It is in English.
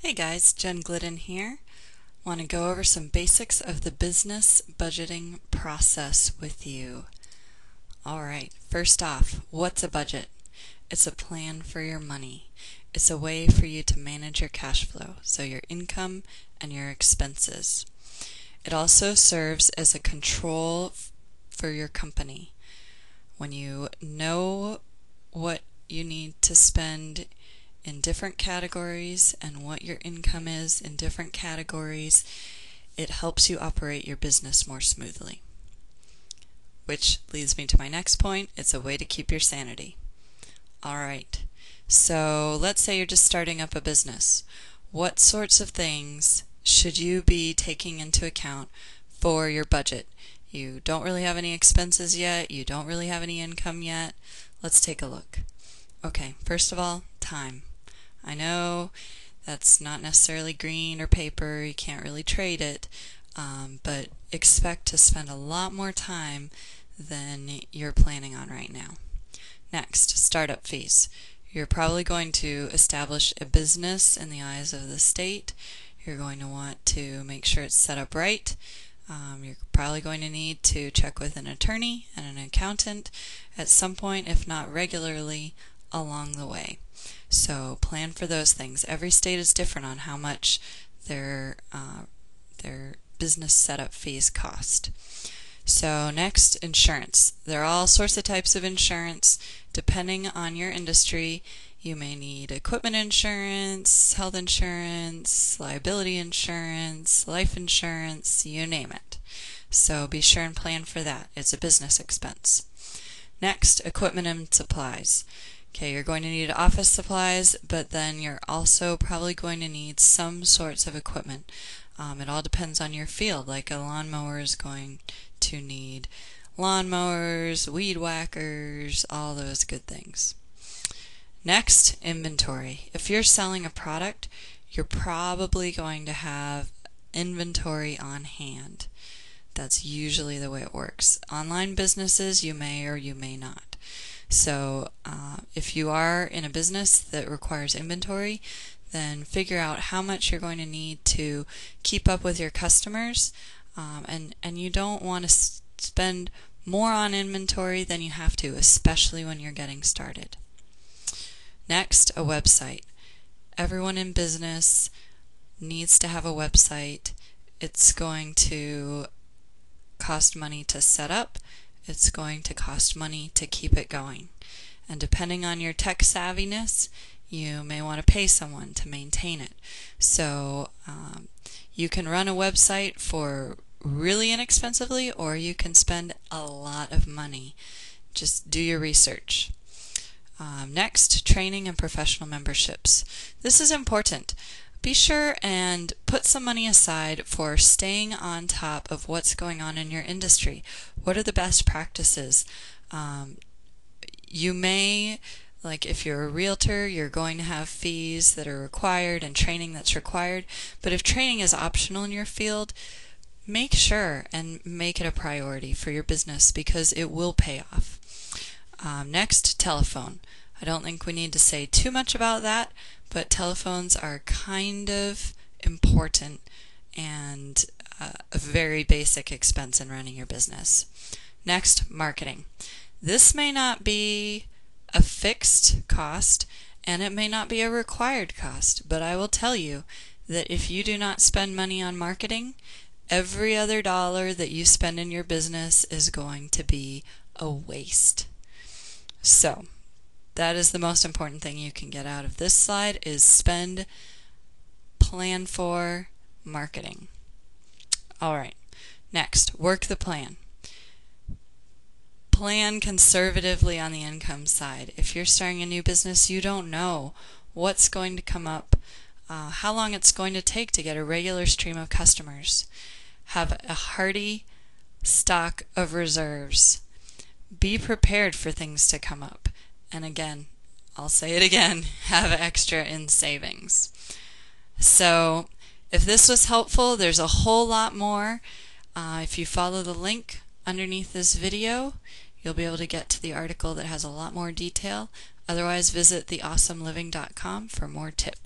Hey guys, Jen Glidden here. Want to go over some basics of the business budgeting process with you. Alright, first off, what's a budget? It's a plan for your money. It's a way for you to manage your cash flow, so your income and your expenses. It also serves as a control for your company. When you know what you need to spend in different categories and what your income is in different categories, it helps you operate your business more smoothly. Which leads me to my next point. It's a way to keep your sanity. Alright, so let's say you're just starting up a business. What sorts of things should you be taking into account for your budget? You don't really have any expenses yet, you don't really have any income yet. Let's take a look. Okay, first of all, time. I know that's not necessarily green or paper, you can't really trade it, but expect to spend a lot more time than you're planning on right now. Next, startup fees. You're probably going to establish a business in the eyes of the state. You're going to want to make sure it's set up right. You're probably going to need to check with an attorney and an accountant at some point, if not regularly, along the way. So plan for those things. Every state is different on how much their business setup fees cost. So next, insurance. There are all sorts of types of insurance. Depending on your industry, you may need equipment insurance, health insurance, liability insurance, life insurance, you name it. So be sure and plan for that. It's a business expense. Next, equipment and supplies. Okay, you're going to need office supplies, but then you're also probably going to need some sorts of equipment. It all depends on your field. Like a lawnmower is going to need lawnmowers, weed whackers, all those good things. Next, inventory. If you're selling a product, you're probably going to have inventory on hand. That's usually the way it works. Online businesses, you may or you may not. So if you are in a business that requires inventory, then figure out how much you're going to need to keep up with your customers, and you don't want to spend more on inventory than you have to, especially when you're getting started. Next, a website. Everyone in business needs to have a website. It's going to cost money to set up. It's going to cost money to keep it going. And depending on your tech savviness, you may want to pay someone to maintain it. So you can run a website for really inexpensively, or you can spend a lot of money. Just do your research. Next, training and professional memberships. This is important. Be sure and put some money aside for staying on top of what's going on in your industry. What are the best practices? You may, like if you're a realtor, you're going to have fees that are required and training that's required. But if training is optional in your field, make sure and make it a priority for your business because it will pay off. Next, telephone. I don't think we need to say too much about that, but telephones are kind of important and a very basic expense in running your business. Next, marketing. This may not be a fixed cost and it may not be a required cost, but I will tell you that if you do not spend money on marketing, every other dollar that you spend in your business is going to be a waste. So that is the most important thing you can get out of this slide is plan for marketing. Alright, next, work the plan. Plan conservatively on the income side. If you're starting a new business, you don't know what's going to come up, how long it's going to take to get a regular stream of customers. Have a hearty stock of reserves. Be prepared for things to come up. And again, I'll say it again, have extra in savings. So if this was helpful, there's a whole lot more. If you follow the link underneath this video, you'll be able to get to the article that has a lot more detail. Otherwise, visit theawesomeliving.com for more tips.